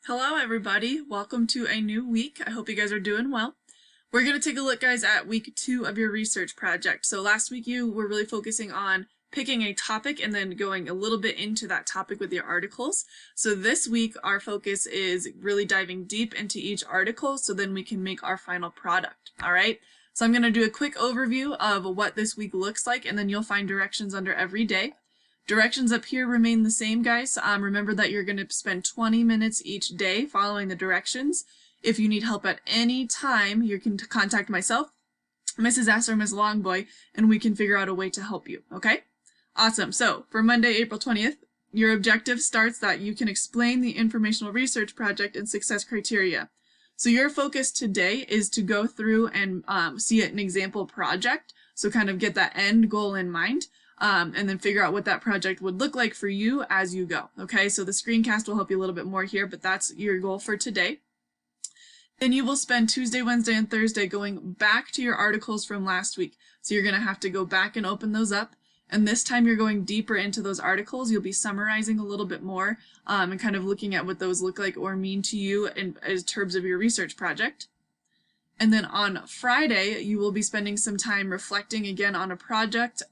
Hello everybody, welcome to a new week. I hope you guys are doing well. We're going to take a look, guys, at week 2 of your research project. So last week you were really focusing on picking a topic and then going a little bit into that topic with your articles. So this week our focus is really diving deep into each article so then we can make our final product. Alright, so I'm going to do a quick overview of what this week looks like, and then you'll find directions under every day. Directions up here remain the same, guys. Remember that you're going to spend 20 minutes each day following the directions. If you need help at any time, you can contact myself, Mrs. S, or Ms. Longboy, and we can figure out a way to help you, okay? Awesome. So for Monday, April 20th, your objective starts that you can explain the informational research project and success criteria. So your focus today is to go through and see an example project, so kind of get that end goal in mind. And then figure out what that project would look like for you as you go. Okay, so the screencast will help you a little bit more here, but that's your goal for today. Then you will spend Tuesday, Wednesday, and Thursday going back to your articles from last week. So you're going to have to go back and open those up. And this time you're going deeper into those articles. You'll be summarizing a little bit more and kind of looking at what those look like or mean to you in terms of your research project. And then on Friday, you will be spending some time reflecting again on a project,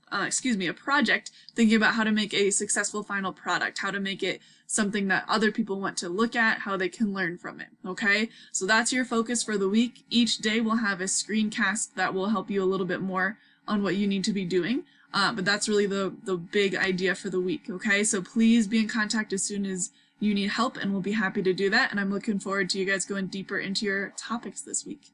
thinking about how to make a successful final product, how to make it something that other people want to look at, how they can learn from it, okay? So that's your focus for the week. Each day will have a screencast that will help you a little bit more on what you need to be doing, but that's really the big idea for the week, okay? So please be in contact as soon as you need help, and we'll be happy to do that, and I'm looking forward to you guys going deeper into your topics this week.